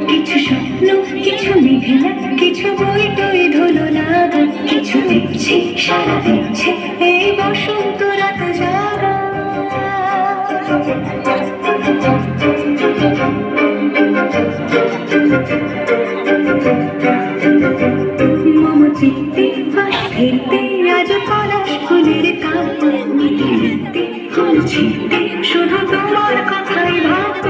কিছু স্বপ্ন, কিছু মেঘলা, কিছু বই টই ধুলো লাগা, কিছু দিচ্ছে সারা দিচ্ছে এই বসন্ত রাত জাগা। মম চিত্তে বাস ফিরতে আজ পলাশ ফুলের কাব্য, মিটি মিটি ফুল ছিটতে শুধু তোমার কথাই ভাব।